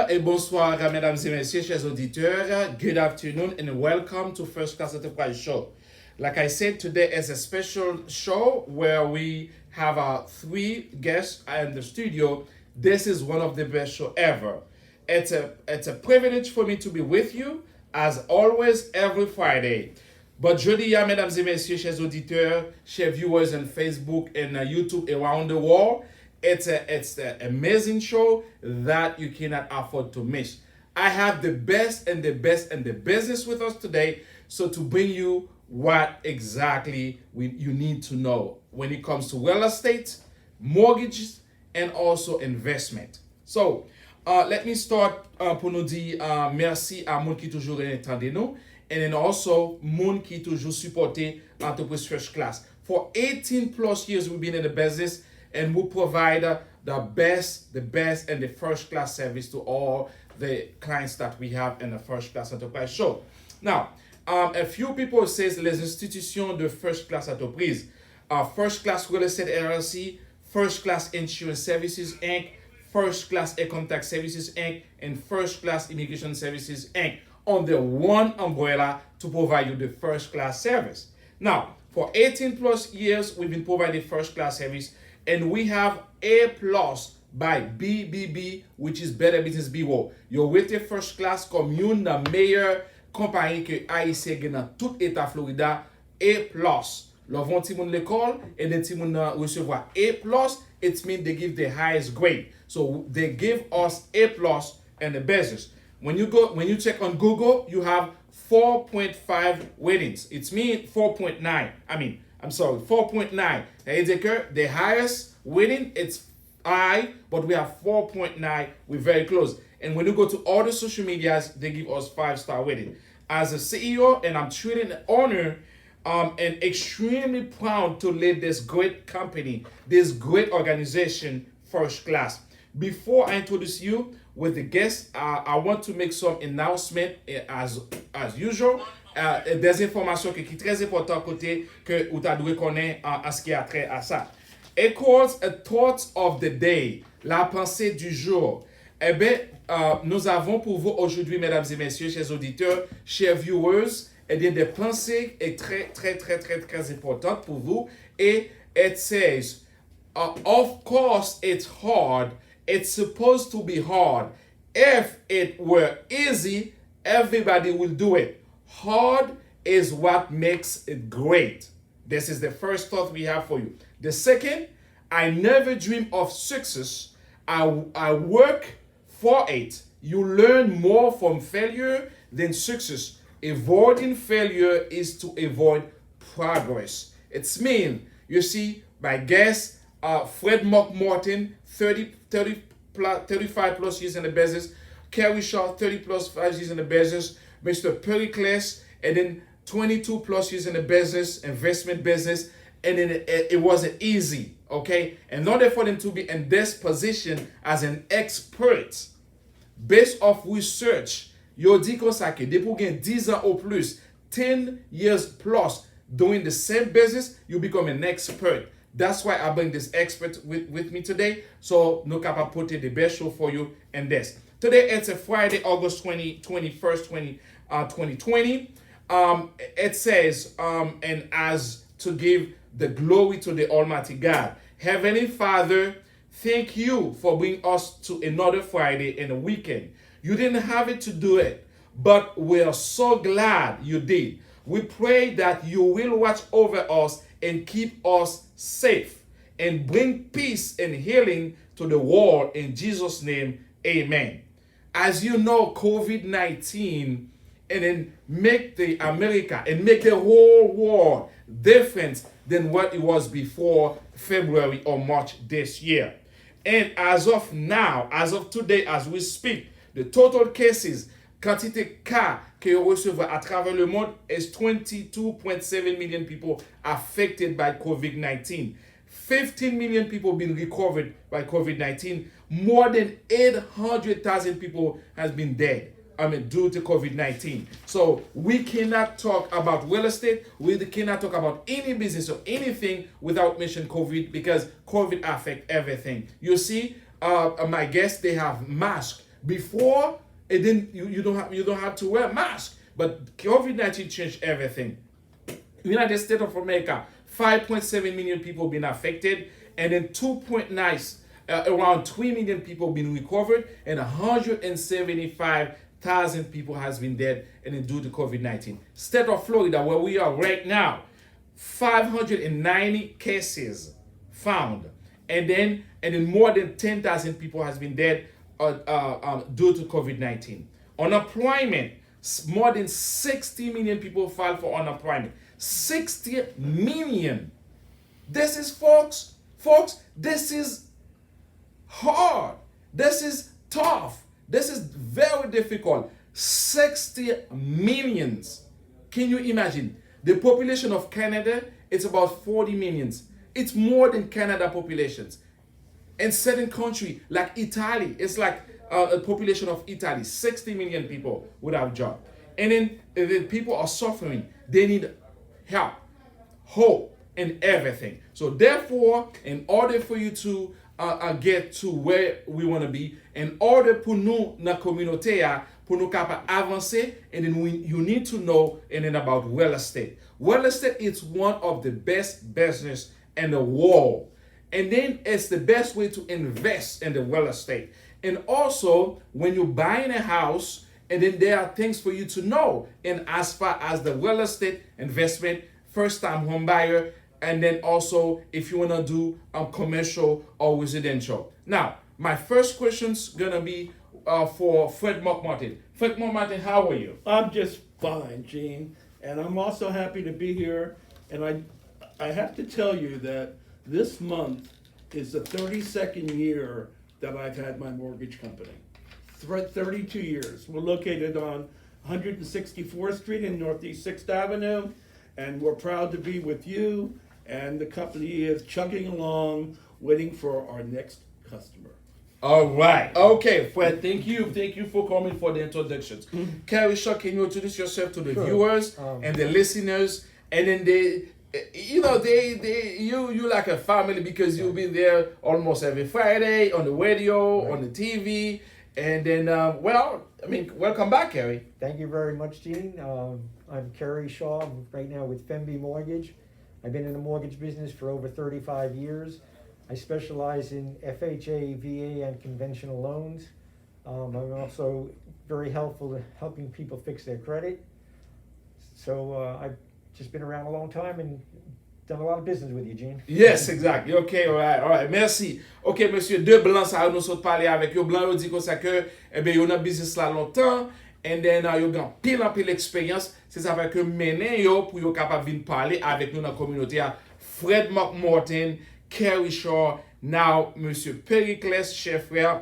Et bonsoir, mesdames et messieurs, chers auditeurs. Good afternoon and welcome to First Class Enterprise Show. Like I said, today is a special show where we have our three guests in the studio. This is one of the best show ever. It's a privilege for me to be with you, as always, every Friday. But jeudi, mesdames et messieurs, chers auditeurs, chers viewers on Facebook and YouTube around the world, it's an amazing show that you cannot afford to miss. I have the best and the best and the business with us today, so to bring you what exactly you need to know when it comes to real estate, mortgages, and also investment. So, let me start pour nous dire merci à moun qui toujours entendez nous, and then also moun qui toujours supporté Entreprise First Class. For 18 plus years we've been in the business, and we provide the best, and the first class service to all the clients that we have in the First Class Enterprise Show. Now, a few people says les institutions de First Class Enterprise, First Class Real Estate LLC, First Class Insurance Services Inc., First Class Income Tax Services Inc., and First Class Immigration Services Inc. under one umbrella to provide you the first class service. Now, for 18 plus years, we've been providing first class service, and we have A plus by BBB, which is Better Business Bureau. Yo rete first class comme yon nan meilleur compagnie que Haïtien gen dans tout état Florida, A plus. Lo von ti moun l'école, et then ti moun recevoir A plus, it means they give the highest grade. So they give us A plus and the business. When you check on Google, you have 4.5 ratings. It's mean 4.9. I'm sorry, 4.9. The highest rating, it's I, but we have 4.9. We're very close. And when you go to all the social medias, they give us 5-star rating. As a CEO, and I'm truly an honor and extremely proud to lead this great company, this great organization, First Class. Before I introduce you with the guests, I want to make some announcement as usual. Des informations qui sont très importantes côté que vous devez connaître en ce qui a trait à ça. Echoes a thought of the day, la pensée du jour. Eh bien, nous avons pour vous aujourd'hui, mesdames et messieurs, chers auditeurs, chers viewers, eh bien, des pensées très importantes pour vous. Et it says, of course it's hard. It's supposed to be hard. If it were easy, everybody will do it. Hard is what makes it great. This is the first thought we have for you. The second, I never dream of success. I work for it. You learn more from failure than success. Avoiding failure is to avoid progress. It's mean, you see, my guest, Fred McMartin, 35 plus years in the business. Cary 30 plus 5 years in the business. Mr. Pericles, and then 22 plus years in the business, investment business. And then it wasn't easy, okay? In order for them to be in this position as an expert, based off research, yo di kon sa ke depo gen 10 ans ou plus, 10 years plus, doing the same business, you become an expert. That's why I bring this expert with me today. So, no capable put the best show for you in this. Today, it's a Friday, August 21st, 2020. It says, and as to give the glory to the Almighty God. Heavenly Father, thank you for bringing us to another Friday and a weekend. You didn't have it to do it, but we are so glad you did. We pray that you will watch over us and keep us safe and bring peace and healing to the world. In Jesus' name, amen. As you know, COVID-19 and then make the America and make the whole world different than what it was before February or March this year. And as of now, as of today, as we speak, the total cases, quantité cas que recevons à travers le monde is 22.7 million people affected by COVID-19. 15 million people been recovered by COVID-19. More than 800,000 people has been dead. Due to COVID-19. So we cannot talk about real estate. We cannot talk about any business or anything without mentioning COVID, because COVID affect everything. You see, my guests, they have masks. Before, it didn't. You don't have to wear a mask. But COVID-19 changed everything. United States of America, 5.7 million people been affected, and then 2.9, around 3 million people been recovered, and 175,000 people has been dead, and then due to COVID-19. State of Florida, where we are right now, 590 cases found, and then more than 10,000 people has been dead due to COVID-19. Unemployment, more than 60 million people filed for unemployment. 60 million. This is, folks, this is hard. This is tough. This is very difficult. 60 millions. Can you imagine? The population of Canada, it's about 40 millions. It's more than Canada populations. In certain countries like Italy, it's like a population of Italy, 60 million people without job. And then the people are suffering. They need help, hope, and everything. So therefore, in order for you to get to where we want to be, in order pour nous, na communauté, pour nous capable avancer, and then you need to know and then about real estate. Real estate is one of the best business in the world. And then it's the best way to invest in the real estate. And also, when you're buying a house, and then there are things for you to know. And as far as the real estate investment, first-time home buyer, and then also if you want to do commercial or residential. Now, my first question's gonna be for Fred McMartin. Fred McMartin, how are you? I'm just fine, Gene, and I'm also happy to be here. And I have to tell you that this month is the 32nd year that I've had my mortgage company. 32 years. We're located on 164th Street in Northeast 6th Avenue, and we're proud to be with you. And the company is chugging along, waiting for our next customer. All right. Okay, Fred, thank you. Thank you for coming for the introductions. Cary, can you introduce yourself to the viewers and the listeners? And then you like a family because you'll be there almost every Friday on the radio, on the TV. And then, welcome back, Cary. Thank you very much, Gene. I'm Cary Shaw. I'm right now with Femby Mortgage. I've been in the mortgage business for over 35 years. I specialize in FHA, VA, and conventional loans. I'm also very helpful in helping people fix their credit. So I've just been around a long time and done a lot of business with you, Gene. Yes, exactly. Okay, all right. Merci. Ok, monsieur, deux blancs, ça nous sommes parler avec eux. Blanc, dit comme ça que, yon a business là longtemps, and then yon gan pile expérience. C'est ça fait que mener yo pour yon capable venir parler avec nous dans la communauté. Fred McMartin, Cary Shaw, now monsieur Pericles, CherFrere.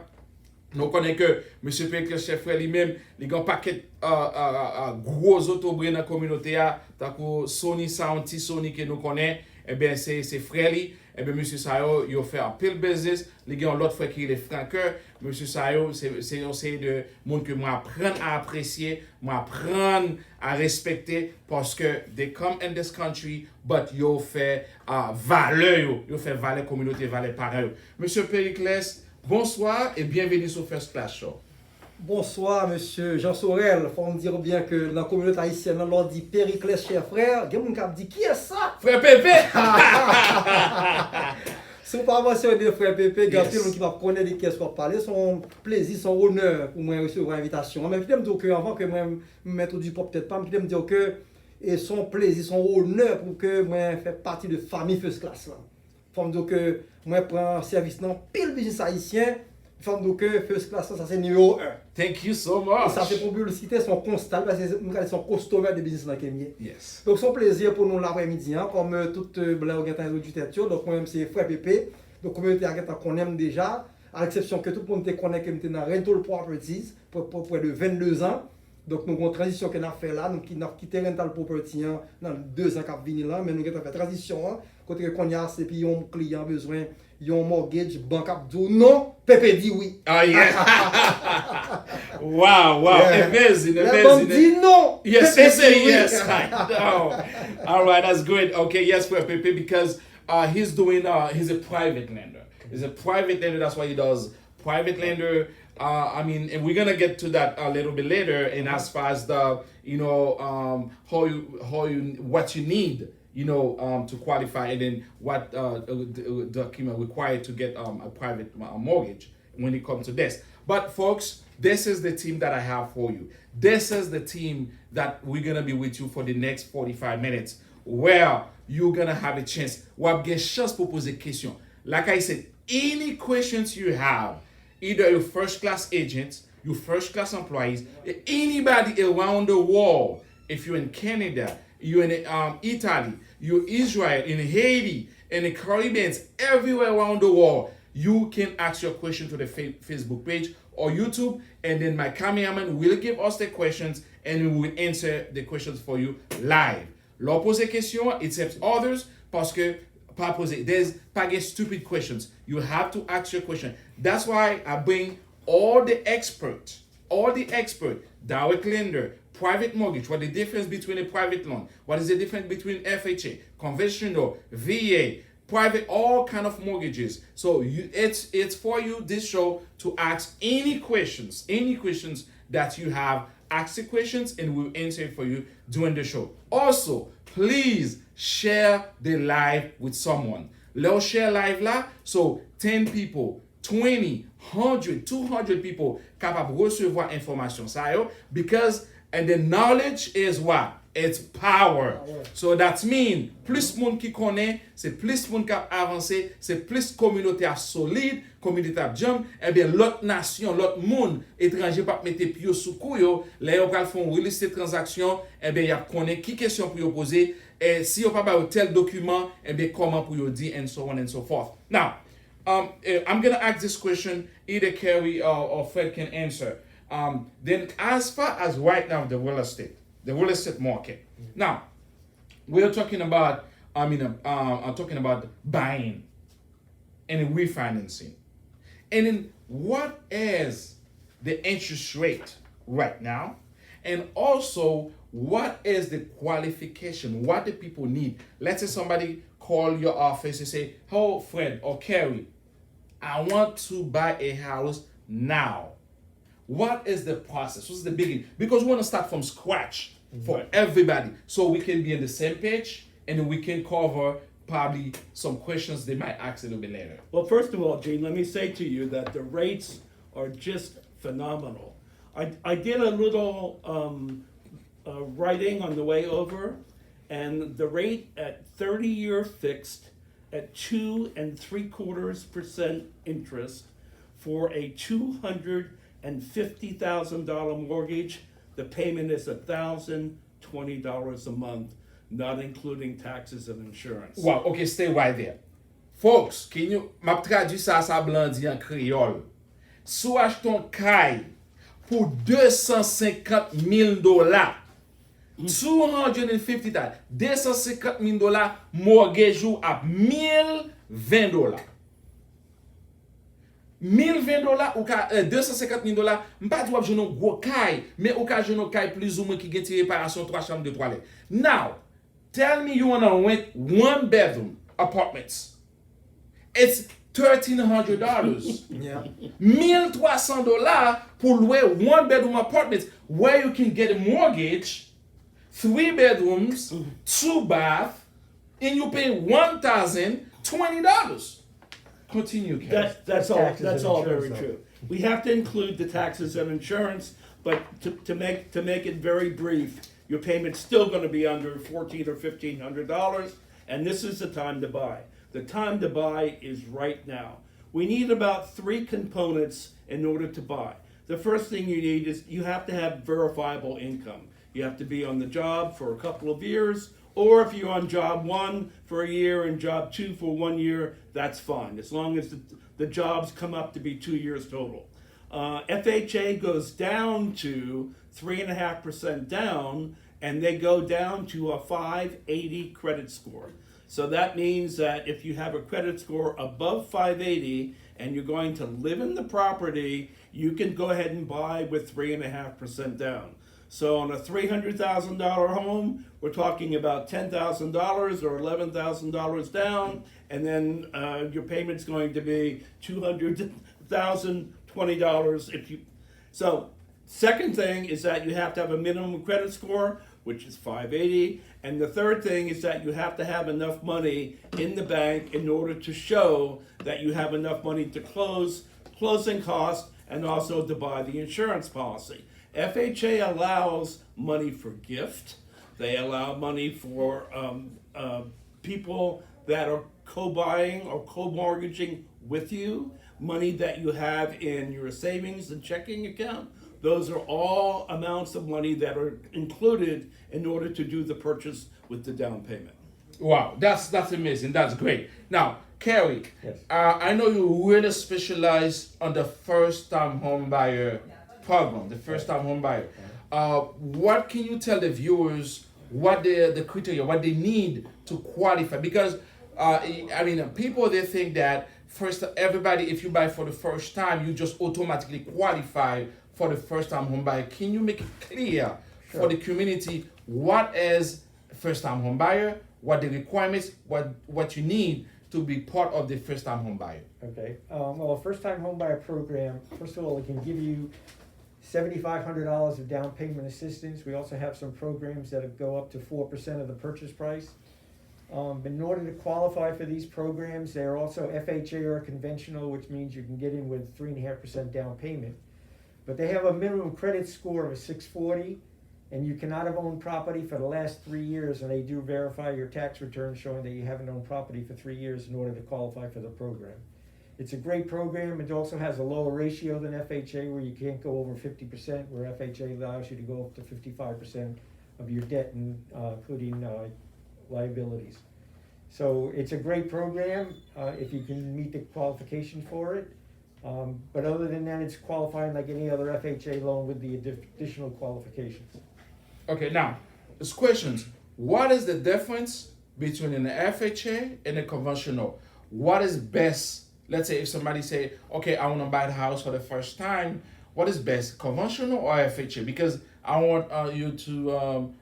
Nous connaissons que monsieur Pericles, CherFrere lui-même, il a un paquet gros autobris dans la communauté, tant que Sony Sound, Sony que nous connaissons, eh bien c'est frère lui, eh bien monsieur Sayo, il a fait un pile business, il y a l'autre frère qui est le franqueur, monsieur Sayo, c'est un de monde que moi apprendre à apprécier, moi apprendre à respecter parce que they come in this country, but yo fait valeur, yo fait valeur communauté, valeur pareil. Monsieur Pericles, bonsoir et bienvenue sur First Class Show. Bonsoir, monsieur Jean Sorel. Il faut me dire bien que dans la communauté haïtienne, on leur dit Pericles, CherFrere. Il y a des gens qui disent qui est ça? Frère Pépé! Si vous ne mentionnez pas Frère Pépé, il y a des gens qui vont connaître de qui est-ce qu'on parler. Son plaisir, son honneur pour moi recevoir l'invitation. Mais je me dire que avant que moi me mette du pop, peut-être pas, je me dire que et son plaisir, son honneur pour que moi fasse partie de famille First Class. Il faut me dire que moi prends service dans pile business haïtien. Donc, First Class, ça c'est numéro 1. Thank you so much. Et ça c'est pour publicité, son constat, parce que c'est son customer de business dans le Yes. Donc, c'est un plaisir pour nous l'après-midi, comme toute blanc du tête. Donc, moi-même, c'est Frère Pépé. Donc, communauté qu'on aime déjà, à l'exception que tout le monde te connaît comme dans Rental Properties pour près de 22 ans. Donc, nous avons une transition qu'on a fait là, nous avons quitté Rental Property dans 2 ans qu'on vient là, mais nous avons fait transition. Côté qu'on y a, c'est puis un client besoin, un mortgage, banque a dit non, Pépé dit oui. Oh yeah. Wow. Yeah. Amazing. La banque dit non. Yes, Pépé you say dit oui. yes. All right, that's great. Okay, yes, for Pépé, because he's a private lender. He's a private lender, that's why he does private lender, I mean, and we're gonna get to that a little bit later. And as far as the, what you need, to qualify, and then what document required to get a private mortgage when it comes to this. But folks, this is the team that I have for you. This is the team that we're gonna be with you for the next 45 minutes, where you're gonna have a chance. Ou ap gen chance pour poser question. Like I said, any questions you have, either your first class agents, your first class employees, anybody around the world, if you're in Canada, you're in Italy, you're Israel, in Haiti, in the Caribbean, everywhere around the world, you can ask your question to the Facebook page or YouTube, and then my cameraman will give us the questions and we will answer the questions for you live. Leur poser question, it helps others, parce que pas poser, there's pas get stupid questions. You have to ask your question. That's why I bring all the experts, direct lender, private mortgage, what the difference between a private loan, what is the difference between FHA, conventional, VA, private, all kind of mortgages. So it's for you, this show, to ask any questions that you have. Ask the questions and we'll answer it for you during the show. Also, please share the live with someone. Let's share live là, so 10 people, 20, 100, 200 people capable recevoir information ça yo, because and the knowledge is what? It's power. So that means plus moun qui connaît, c'est plus moun qui a avancé, c'est plus communauté a solide, communauté a jam, et bien l'autre nation, l'autre monde étranger pas mettre pied sous couille, là yo pral font real estate transaction, et bien y a connaît qui question pour yo poser, et si yo pas ba tel document, et bien comment pour yo dire, and so on and so forth. Now, I'm gonna ask this question, either Cary or Fred can answer. Then as far as right now the real estate market. Now, we're talking about, I'm talking about buying and refinancing. And then what is the interest rate right now? And also, what is the qualification? What do people need? Let's say somebody call your office and say, oh, Fred or Cary, I want to buy a house now. What is the process? What's the beginning? Because we want to start from scratch for everybody, so we can be on the same page and we can cover probably some questions they might ask a little bit later. Well, first of all, Gene, let me say to you that the rates are just phenomenal. I did a little writing on the way over, and the rate at 30-year fixed at 2.75% interest for a $250,000 mortgage, the payment is $1,020 a month, not including taxes and insurance. Wow, okay, stay right there. Folks, can you, m'a traduit ça blanc dit en créole. Sou acheton Cary pour $250,000, $250,000, $250,000, mortgage ou à $1,020. $1,020 ou ka $250,000, m'pas di wap jenon gros Cary, mais ou ka jenon Cary plus ou moins qui gen ti réparation 3 chambres de toilette. Now, tell me you wanna rent 1-bedroom apartments. It's $1,300. Yeah. $1,300 pour louer 1-bedroom apartments where you can get a mortgage, 3 bedrooms, 2 bath, and you pay $1,020. Continue, Cary. That's Taxes all and very insurance, true. We have to include the taxes and insurance, but to make it very brief, your payment's still going to be under $1,400 or $1,500, and this is the time to buy. The time to buy is right now. We need about 3 components in order to buy. The first thing you need is you have to have verifiable income. You have to be on the job for a couple of years, or if you're on job 1 for a year and job 2 for 1 year, that's fine, as long as the jobs come up to be 2 years total. FHA goes down to 3.5% down, and they go down to a 580 credit score. So that means that if you have a credit score above 580 and you're going to live in the property, you can go ahead and buy with 3.5% down. So on a $300,000 home, we're talking about $10,000 or $11,000 down, and then your payment's going to be $200,000, $20 if you. So, second thing is that you have to have a minimum credit score, which is 580. And the third thing is that you have to have enough money in the bank in order to show that you have enough money to closing costs and also to buy the insurance policy. FHA allows money for gift. They allow money for people that are co-buying or co-mortgaging with you, money that you have in your savings and checking account. Those are all amounts of money that are included in order to do the purchase with the down payment. Wow, that's amazing. That's great. Now, Cary, Yes. I know you really specialize on the first-time home buyer program, the first-time home buyer. What can you tell the viewers what the criteria, what they need to qualify? Because I mean, people they think that first everybody, if you buy for the first time, you just automatically qualify for the first-time home buyer. Can you make it clear for the community what is first-time home buyer, what the requirements, what you need to be part of the first-time home buyer? Okay, well, first-time home buyer program, first of all, it can give you $7,500 of down payment assistance. We also have some programs that go up to 4% of the purchase price. In order to qualify for these programs, they are also FHA or conventional, which means you can get in with 3.5% down payment. But they have a minimum credit score of a 640, and you cannot have owned property for the last 3 years, and they do verify your tax return showing that you haven't owned property for 3 years in order to qualify for the program. It's a great program. It also has a lower ratio than FHA, where you can't go over 50%, where FHA allows you to go up to 55% of your debt, including liabilities. So it's a great program if you can meet the qualification for it. But other than that, it's qualifying like any other FHA loan with the additional qualifications. Okay, now, this questions. What is the difference between an FHA and a conventional? What is best? Let's say if somebody say, okay, I want to buy the house for the first time, what is best, conventional or FHA? Because I want you to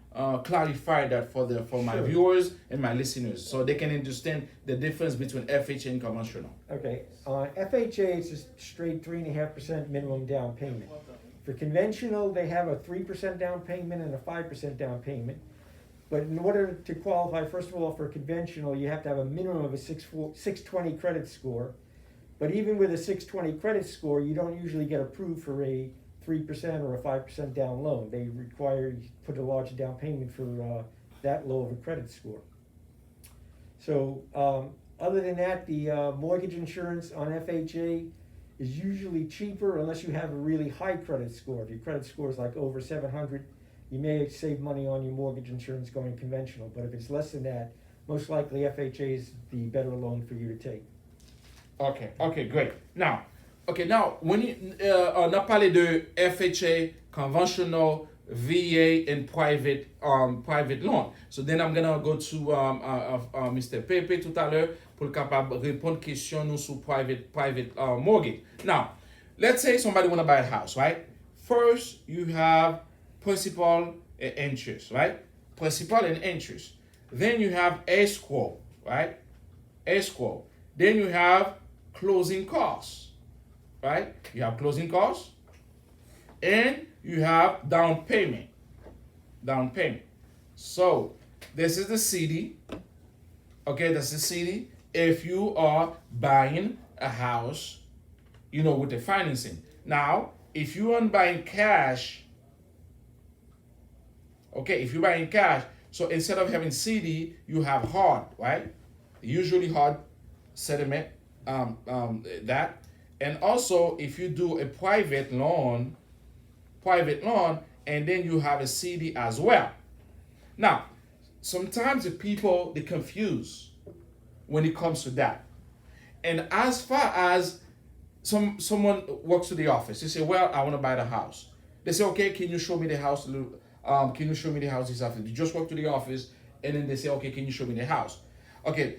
clarify that for my Sure. viewers and my listeners, so they can understand the difference between FHA and conventional. Okay, FHA is a straight 3.5% minimum down payment. For conventional, they have a 3% down payment and a 5% down payment. But in order to qualify, first of all, for conventional, you have to have a minimum of a 620 credit score. But even with a 620 credit score, you don't usually get approved for a 3% or a 5% down loan. They require you to put a large down payment for that low of a credit score. So other than that, the mortgage insurance on FHA is usually cheaper unless you have a really high credit score. If your credit score is like over 700, you may save money on your mortgage insurance going conventional. But if it's less than that, most likely FHA is the better loan for you to take. Okay, great. Now, when on a parlé de FHA, conventional, VA, and private loan. So then I'm gonna go to Mr. Pepe tout à l'heure pour capable répondre question nous sur private mortgage. Now, let's say somebody wanna buy a house, right? First, you have principal and interest, right? Principal and interest. Then you have escrow, right? Escrow. Then you have closing costs, right? You have closing costs, and you have down payment. So this is the CD. Okay, that's the CD. If you are buying a house, with the financing. Now, if you are buying cash, so instead of having CD, you have hard, right? Usually hard settlement, that. And also, if you do a private loan, and then you have a CD as well. Now, sometimes the people, they confuse when it comes to that. And as far as someone walks to the office, they say, well, I want to buy the house. They say, okay, can you show me the house? Can you show me the house this afternoon? You just walk to the office, and then they say, okay, can you show me the house? Okay,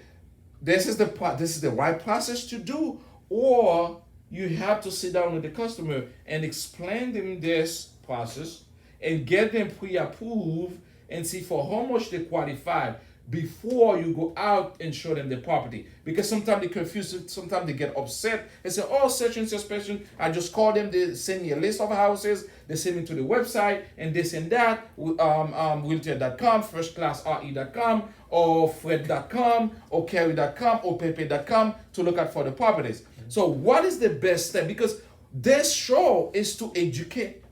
this is the right process to do, or you have to sit down with the customer and explain them this process and get them pre-approved and see for how much they qualify before you go out and show them the property. Because sometimes they confuse, sometimes they get upset and say, oh, such and such person. I just call them, they send me a list of houses, they send me to the website, and this and that, realtor.com, firstclassre.com, or fred.com, or cary.com, or pepe.com to look at for the properties. So what is the best step? Because this show is to educate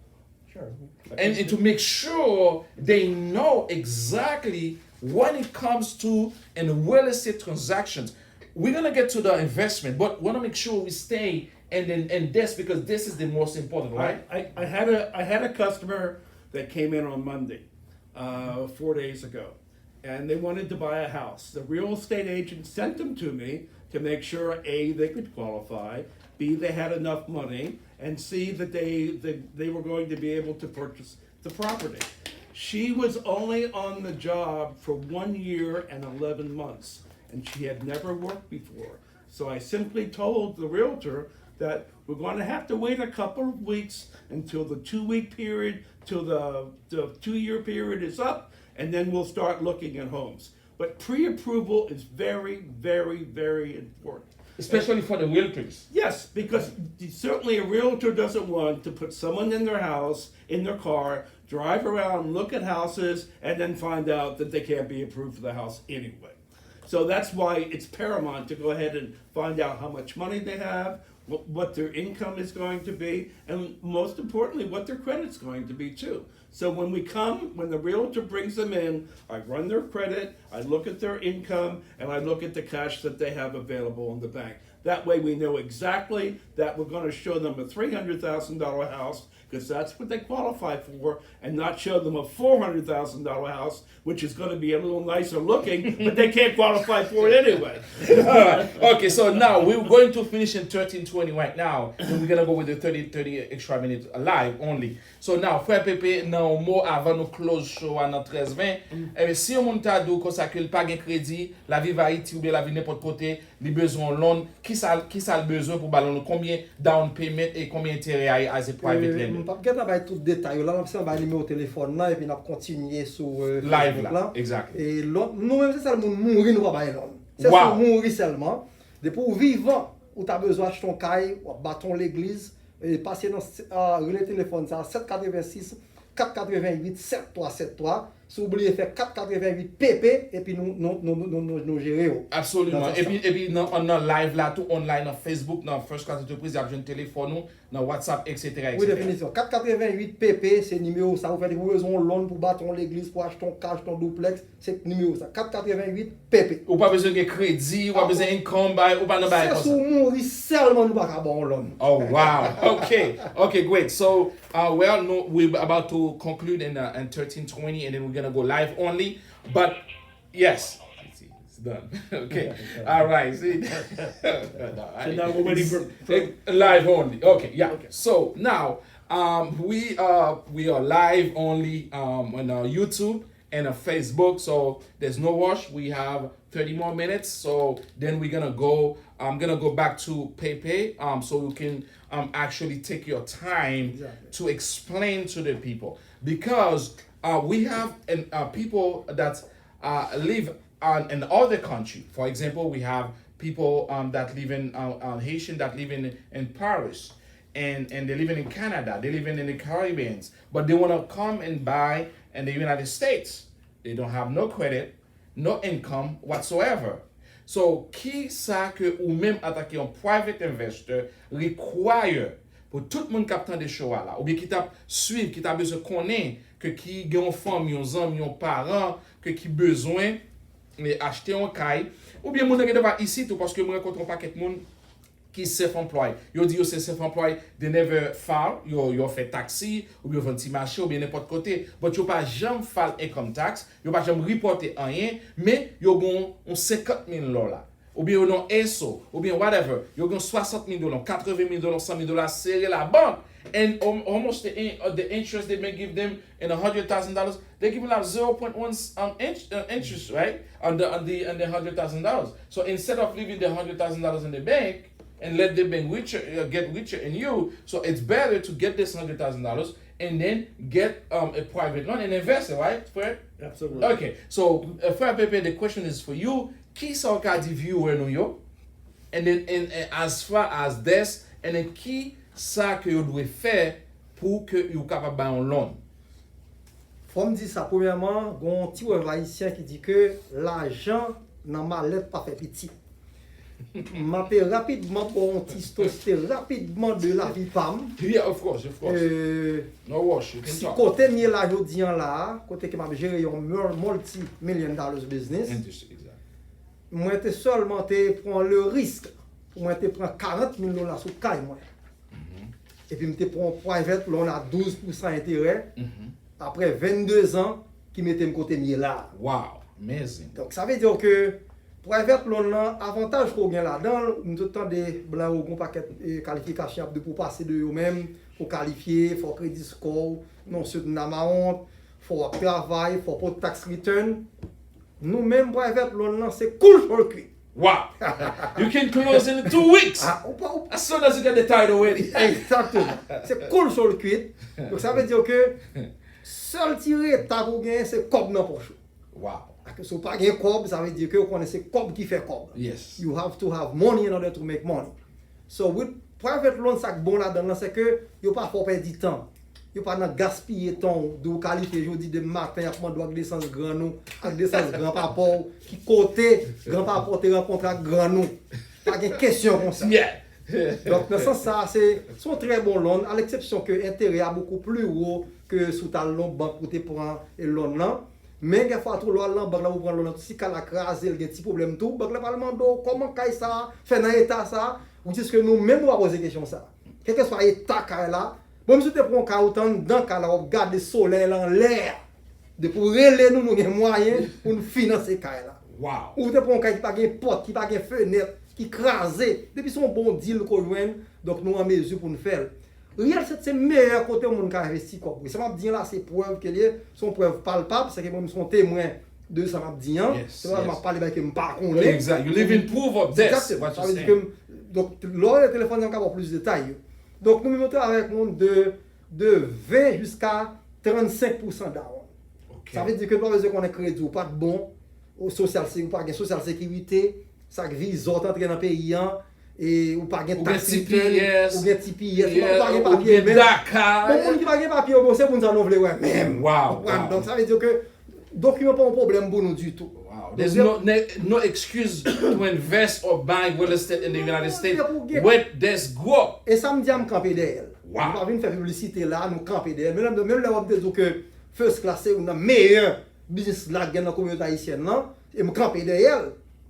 Sure. and to make sure they know exactly when it comes to in real estate transactions. We're gonna get to the investment, but we wanna make sure we stay and this, because this is the most important, right? I had a customer that came in on Monday, 4 days ago, and they wanted to buy a house. The real estate agent sent them to me to make sure A, they could qualify, B, they had enough money, and C, that they were going to be able to purchase the property. She was only on the job for 1 year and 11 months, and she had never worked before. So I simply told the realtor that we're going to have to wait a couple of weeks until the 2-week period, till the 2-year period is up, and then we'll start looking at homes. But pre-approval is very, very, very important. Especially for the realtors. Yes, because certainly a realtor doesn't want to put someone in their house, in their car, drive around, look at houses, and then find out that they can't be approved for the house anyway. So that's why it's paramount to go ahead and find out how much money they have, what their income is going to be, and most importantly, what their credit's going to be too. So when the realtor brings them in, I run their credit, I look at their income, and I look at the cash that they have available in the bank. That way we know exactly that we're going to show them a $300,000 house, because that's what they qualify for, and not show them a $400,000 house, which is going to be a little nicer looking, but they can't qualify for it anyway. All right. Okay, so now we're going to finish in 13:20 right now, and we're going to go with the 30 extra minutes live only. So now, Frère Pepe, nan mot avant nous close show à 13:20, si on monte à dou ça que pas gain crédit, la vie va Haïti ou bien la vie n'importe côté, les besoins loan, qui ça le besoin pour ballon combien down payment et combien intérêt as a private lender. Pas peut-être avoir tout détail là, on va numéro téléphone là et puis on va continuer sur Live là. Exact. Et nous même c'est ça le monde mourir nous pas bailler l'homme. C'est ça mourir seulement. Depuis vivant où tu as besoin d'acheter ton caille, bâton l'église et passer dans le téléphone ça 786 488 7373. Si vous oubliez faire 488 PP et puis nous gérer. Absolument. Et puis on a live là tout online dans Facebook, dans First Class Entreprise, il y a un téléphone nous, dans WhatsApp, etc. Oui, définition. 488 PP, c'est numéro ça. Vous faites besoin loan pour bâton l'église, pour acheter ton cash, ton duplex, c'est numéro ça. 488 PP. Ou pas besoin de crédit, ou pas besoin d'income, ou pas de bail comme ça. C'est sur mourir seulement nous pas bon loan. Oh wow. Okay, great. So well, no, we're about to conclude in 13:20, and then we're gonna go live only. But yes. It's done. Okay. All right. See. So now we're ready for live only. Okay. Yeah. Okay. So now we are live only on YouTube and on Facebook. So there's no rush. We have 30 more minutes. So then we're gonna go. I'm gonna go back to Pepe. So you can actually take your time to explain to the people, because we have people that live in other country. For example, we have people that live in Haitian that live in Paris, and they live in Canada. They live in the Caribbean, but they want to come and buy in the United States. They don't have no credit, no income whatsoever. So, qui ça que ou même attaquer un private investor require pour tout le monde qui attend des shows là, ou bien qui t'a suivre, qui t'a besoin connaître que qui gagne une famille, un ami, un parent, que qui besoin acheter un caille, ou bien moun qui pas ici tout parce que moi rencontre un paquet de monde qui self-employed. Yo dit yo c'est self-employed, they never file, yo fait taxi, ou bien vend petit marché, ou bien n'importe côté, but yo pas jamais file income tax, yo pas jamais reporter rien, mais yo gon 50 000 $, ou bien yo non ESO, ou bien whatever, yo gon 60 000 $, 80 000 $, 100 000 $, serré la banque, and almost the interest they may give them in $100,000, they give them like 0.1 interest, right, on the $100,000. So instead of leaving the $100,000 in the bank and let the bank get richer in you, so it's better to get this $100,000 and then get a private loan and invest it, right, Fred? Absolutely. Okay, so Fred Pepe, the question is for you. Qui sont qu'a dit viewer New York? And then as far as this, and then qui ça que vous devez faire pour que vous capable de un loan? Faut me dire ça, premièrement, il y a un petit haïtien qui dit que l'argent dans ma lettre pas fait petit. M'appelle rapidement pour un petit toasté rapidement de la vie PAM. Yeah, of course. No wash, you can Si talk. côté mieux là, je dis là, côté que m'a géré un multi-million dollars business, Exactly. moi te seulement te prend le risque, moi te prend 40 000 $ sur caille moi. Et puis me te prend private loan à 12% intérêt. Après 22 ans qui mettait me côté mieux là. Wow, amazing. Donc ça veut dire que private loan là, avantage qu'on gagne là-dedans, nous tout le temps des blancs ou un paquet de qualifications pour passer de eux-mêmes, pour qualifier, faut crédit score, non sur une amount, faut travail, faut pas de tax return. Nous-mêmes private loan là, c'est cool sur le cuit. Wow. You can close in 2 weeks. Ah, As soon as you get the title ready. Exactement. C'est cool sur le cuit. Donc ça veut dire que seul tiré ta pour gagner c'est cob dans poche. Wow. Que si vous pas gagner cob, ça veut dire que vous connaissez cob qui fait cob. Yes. You have to have money in order to make money. So with private loan, ça bon là-dedans, c'est que vous pas faut perdre du temps. Vous pas gaspiller temps de qualifier jeudi de matin à prendre avec l'essence grand nous, avec l'essence grand papa qui côté grand papa te rencontre avec grand nous. Pas de question comme ça. Yeah. Donc dans ce sens ça c'est son très bon loan à l'exception que l'intérêt est beaucoup plus haut que sous ta loan banque pour te prendre et loan là. Mais des fois tout loan là banque là vous prendre loan si qu'elle a crasé il y a petit problème tout banque là parlement comment caille ça fait dans état ça ou dit que nous même on va poser question ça. Quel que soit état caille là bon si tu prends cas autant dans cas là on regarde le soleil là en l'air de pour reler nous avons moyen pour nous financer caille là. Wow. Ou tu prends cas qui pas gain porte qui pas gain fenêtre qui crasé depuis son bon deal qu'on joine donc nous en mesure pour nous faire. Réel c'est meilleur côté où on investir quoi. Ça m'a dit là c'est preuve que sont preuve palpable c'est que moi sont témoin de ça m'a dit hein. C'est vrai m'a parlé avec me pas connaît. Exact. You live in proof of this. What Ça you veut dire saying. que donc là le téléphone on a plus de détails. Donc nous mettons avec monde de 20 jusqu'à 35% down. Okay. Ça veut dire que pas besoin qu'on ait crédit ou pas de bon au social sécurité, ça vise autant entrer dans le pays et ou pas gain tax TPS, ou gain TPS, yeah, pas gain ou papier gain DACA. Bon qui pas gain papier c'est pour nous en ouvrir ouais même. Wow. Donc ça veut dire que document pas un problème pour nous du tout. Wow. There's no excuse to invest or buy real estate in the United States with this growth. Et ça me dit à me camper derrière. Wow. On va venir faire publicité là, nous camper derrière. Même là on peut dire que first class c'est un meilleur business là dans la communauté haïtienne là et me camper derrière.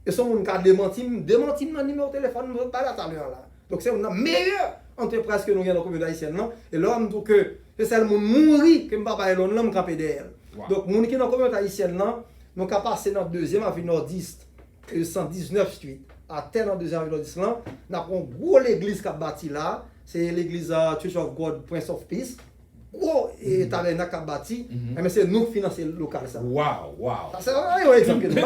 Et son monde qui démenti dans numéro de téléphone nous pas là tout à l'heure là. Donc c'est une meilleure entreprise que nous avons dans la communauté haïtienne là et là on dit que c'est celle monde mourir que me pas bailler l'on là me camper derrière. Wow. Donc moun qui dans la communauté haïtienne là, nous ka passer dans deuxième avenue nordiste et 119 Street. À terre dans deuxième avenue nordiste là, n'a prend gros l'église qui a bâti là, c'est l'église Church of God Prince of Peace. Gros et tabernacle qui a bâti, mais c'est nous qui financer le local ça. Wow. C'est un exemple que nous. No.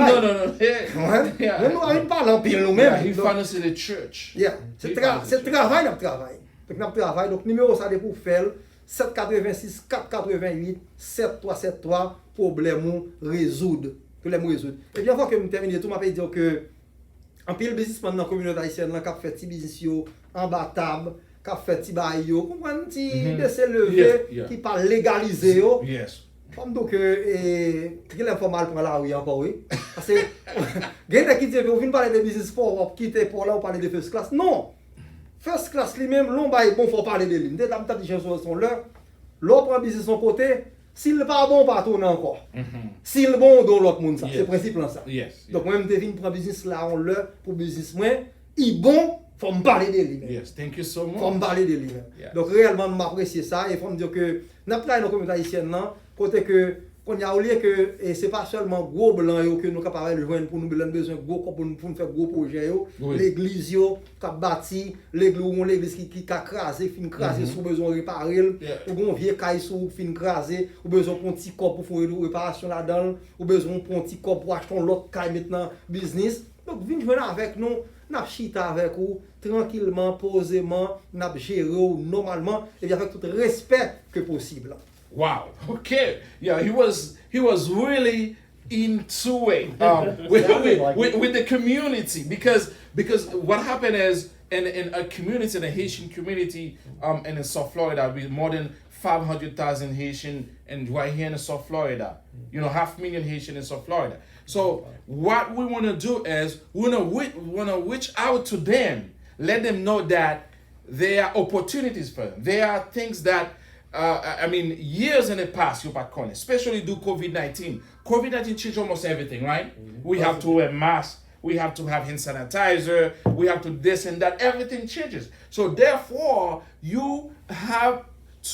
Yeah. Nous avons pas l'empire nous-mêmes. Yeah, he financed the church. Yeah. C'est travail notre travail. Donc nous travail donc numéro ça pour faire 786 488 7373 problème résoudre. Et bien fois que me terminer tout m'a pas dire que en pile businessman dans la communauté haïtienne là qui fait petit business yo en bas table, qui fait petit bail yo, comprendre petit de lever qui pas légalisé yo. Yes. Comme donc très informal pour la rue encore oui. Parce que quelqu'un qui dit que vous venez parler de business pour quitter pour là on parler de first class. Non. First class lui-même, l'on bail bon faut parler de lui. Dès que tu as des sont là, l'on prend business son côté, s'il pas bon pas tourner encore. S'il bon dans l'autre monde ça, c'est principe là ça. Yes. Donc moi même te vinn prendre business là on le pour business moi, il bon faut me parler de lui. Yes, thank you so much. Faut me parler de lui. Yes. Donc réellement m'apprécier ça et faut me dire que n'a pas dans communauté haïtienne là, côté que qu'on y a oublié que et c'est pas seulement gros blanc yo que nous capable de joindre pour nous besoin gros pour nous faire gros projet yo, l'église yo qui bâti, l'église qui a crasé, fin crasé sous besoin réparer, ou gon vieux caille sous fin crasé, ou besoin pour un petit corps pour faire réparation là-dedans, ou besoin pour un petit corps pour acheter l'autre caille maintenant business. Donc venez joindre avec nous n'a chita avec vous tranquillement, posément, n'a géré ou normalement et bien avec tout respect que possible. Wow. Okay. Yeah, he was really into it with the community because what happened is in a community, in a Haitian community in South Florida, with more than 500,000 Haitian and right here in South Florida, 500,000 Haitian in South Florida. So what we want to do is we want to reach out to them, let them know that there are opportunities for them. There are things that years in the past, you've had, especially due COVID-19. COVID-19 changed almost everything, right? We have to wear masks. We have to have hand sanitizer. We have to this and that. Everything changes. So therefore, you have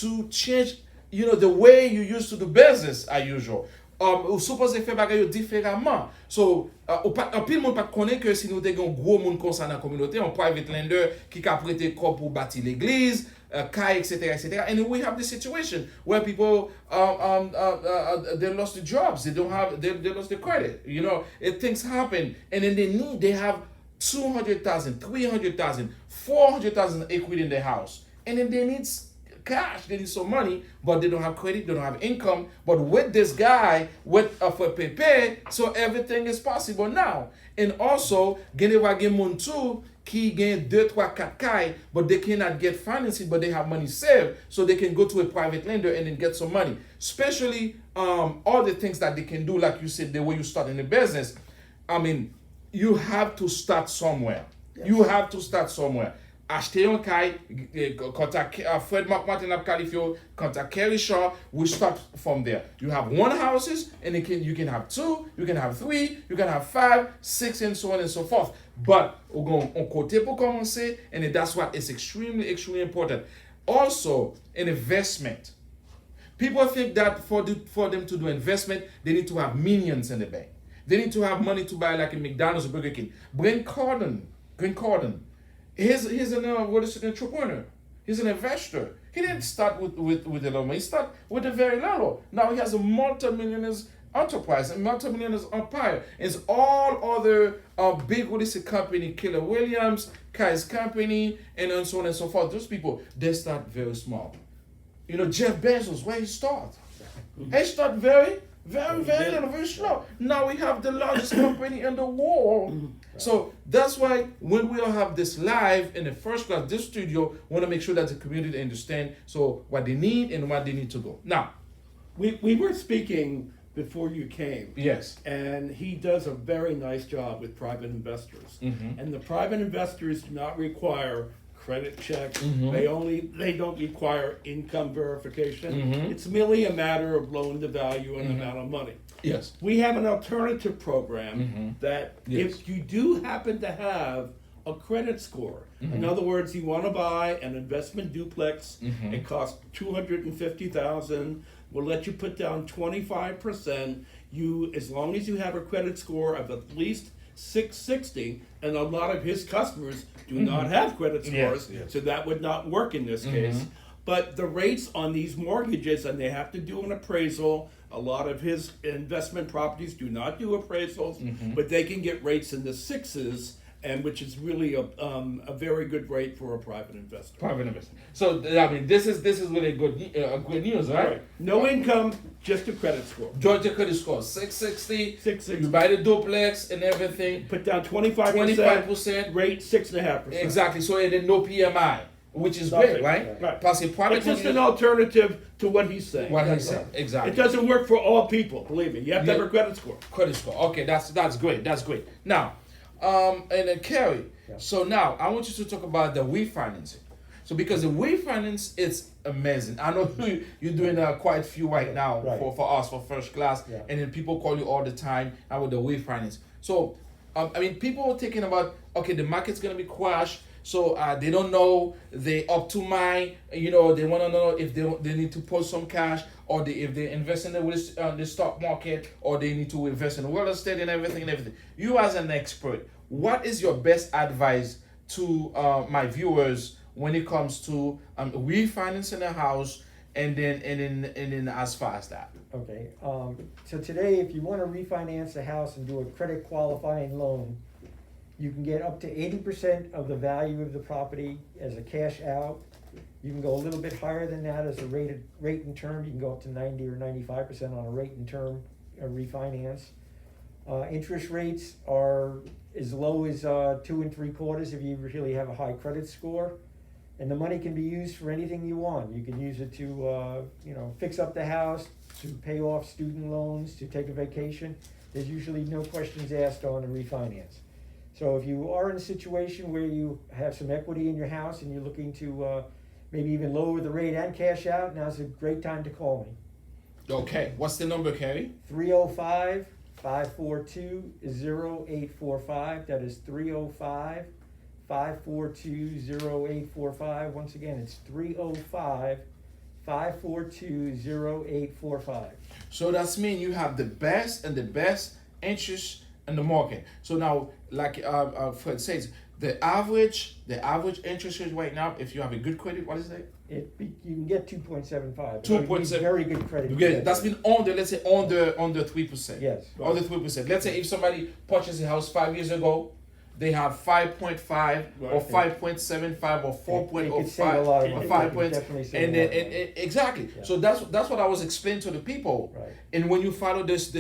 to change, the way you used to do business as usual. Ou supposé faire bagay yo différemment. So, en pile moun pa connaît que si nous te gen gros moun kon sa nan communauté, un private lender qui ka prêté corps pour bâtir l'église, Cary, etc. And we have this situation where people they lost their jobs, they lost their credit. Things happen, and then they have 200,000, 300,000, 400,000 equity in their house, and then they need cash, they need some money, but they don't have credit, they don't have income. But with this guy, with for Pepe, so everything is possible now. And also, gen moun too, qui gain 2, 3, 4 kay, but they cannot get financing, but they have money saved, so they can go to a private lender and then get some money. Especially all the things that they can do, like you said, the way you start in the business. You have to start somewhere. Yes. You have to start somewhere. Acheter un kay, contact Fred McMartin of California, contact Cary, we start from there. You have one houses, and you can have 2, you can have 3, you can have 5, 6, and so on and so forth. But on côté pour commencer, and that's what is extremely, extremely important. Also, an investment. People think that for them to do investment, they need to have millions in the bank. They need to have money to buy like a McDonald's or Burger King. Grant Cardone. He's an entrepreneur. He's an investor. He didn't start with a little money. He started with a very little. Now he has a multi-millionaires enterprise, a multi-millionaires empire. It's all other big company, Keller Williams, Kai's company, and so on and so forth. Those people, they start very small. Jeff Bezos, where he start? He start very little, very slow. Now we have the largest company in the world. So that's why when we all have this live in the first class, this studio, we want to make sure that the community understand what they need and what they need to go. Now, we were speaking before you came. Yes. And he does a very nice job with private investors. Mm-hmm. And the private investors do not require credit check. Mm-hmm. They don't require income verification. Mm-hmm. It's merely a matter of loan to value and amount of money. Yes. We have an alternative program that if you do happen to have a credit score, in other words, you want to buy an investment duplex, it costs $250,000. We'll let you put down 25%. As long as you have a credit score of at least 660, and a lot of his customers do not have credit scores, so that would not work in this case. But the rates on these mortgages, and they have to do an appraisal. A lot of his investment properties do not do appraisals, but they can get rates in the 6s, and which is really a very good rate for a private investor. Private investor. So this is really good news, right? No income, just a credit score. Georgia credit score 660. You buy the duplex and everything. Put down 25%. Rate 6.5%. Exactly. So and then no PMI, which is great, right? Right. Plus it's just an alternative to what he's saying. What he's saying, exactly. It doesn't work for all people. Believe me, you have to have a credit score. Credit score. Okay, that's great. That's great. Now. And then Cary, so now I want you to talk about the refinancing. So because the refinance is amazing. I know you're doing quite a few right now for us for first class, and then people call you all the time about the refinance. So people are thinking about the market's gonna be crashed. So they don't know they up to mine. They want to know if they need to put some cash, or if they invest in the stock market, or they need to invest in real estate and everything. You as an expert, what is your best advice to my viewers when it comes to refinancing a house and then as far as that? Okay. So today, if you want to refinance a house and do a credit qualifying loan, You can get up to 80% of the value of the property as a cash out. You can go a little bit higher than that as a rate and term. You can go up to 90 or 95% on a rate and term refinance. Interest rates are as low as 2 3/4 if you really have a high credit score. And the money can be used for anything you want. You can use it to, fix up the house, to pay off student loans, to take a vacation. There's usually no questions asked on a refinance. So if you are in a situation where you have some equity in your house and you're looking to maybe even lower the rate and cash out, now's a great time to call me. Okay, what's the number, Cary? 305-542-0845. That is 305-542-0845. Once again, it's 305-542-0845. So that's mean you have the best interest in the market. So now, like Fred says, the average interest rate right now, if you have a good credit, what is it? You can get 2.75. 2.7. Very good credit. Okay, that's been under 3%. Yes. Under 3%. Let's say if somebody purchased a house 5 years ago, they have 5.5 or 5.75 or 4.05 or 5 points, and then exactly. Yeah. So that's what I was explaining to the people. Right. And when you follow this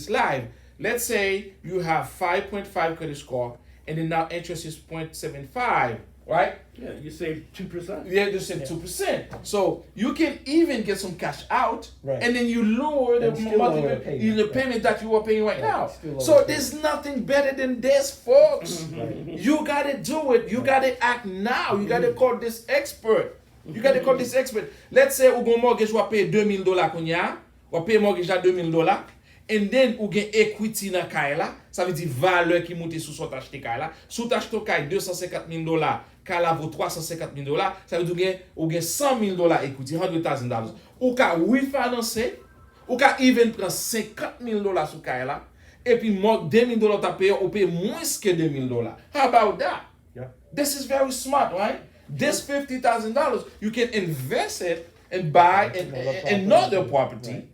live, let's say you have 5.5 credit score, and then now interest is 0.75, right? Yeah, you save 2%. Yeah, you save 2%. So you can even get some cash out, Right. and then you lower the And still monthly lower the payment, payment that you are paying right now. still lower So the there's nothing better than this, folks. Right. You gotta do it. You gotta act now. You gotta call this expert. You gotta call this expert. Let's say ou gon mortgage ou pay $2,000 kounya, ou pay mortgage à $2,000, and then ou gen equity nan kay la, ça veut dire valeur qui monte sous son t'achete kay la. Sous t'achete kay $250,000, kay la vaut $350,000, ça veut dire ou gen $100,000 equity, $100,000. Ou ka refinancer, ou ka even prendre $50,000 sous kay la, et puis $2,000 ta paye, ou paye moins que $2,000. How about that? Yeah. This is very smart, right? This $50,000, you can invest it and buy another property. Right.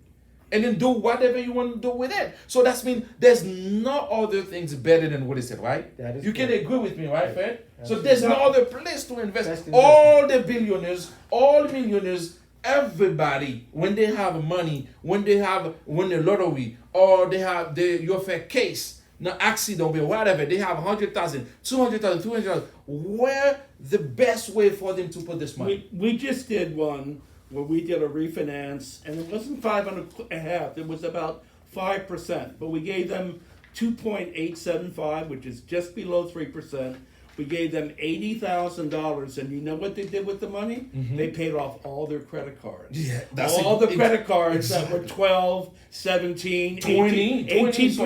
And then do whatever you want to do with it. So that means there's no other things better than what is it, right? That is you can correct. agree with me, right, Fred? So Absolutely. there's no other place to invest. Best All the billionaires, all millionaires, everybody, when they have money, when they win the lottery, or they have your fair case, no accident, or whatever, they have 100,000, 200,000, 200,000. Where the best way for them to put this money? We just did one where we did a refinance, and it wasn't 5.5, it was about 5%, but we gave them 2.875, which is just below 3%. We gave them $80,000, and you know what they did with the money? They paid off all their credit cards. Yeah, all the credit cards that were 12, 17, 18% interest.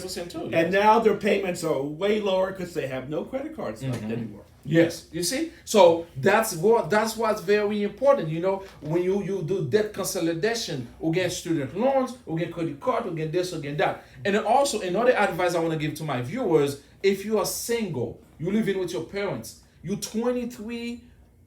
20% too, yes. And now their payments are way lower because they have no credit cards left anymore. Yes, you see, so that's what's very important. You know, when you do debt consolidation, or get student loans, or get credit card, or get this, or get that. And then also another advice I want to give to my viewers: if you are single, you live in with your parents, you 23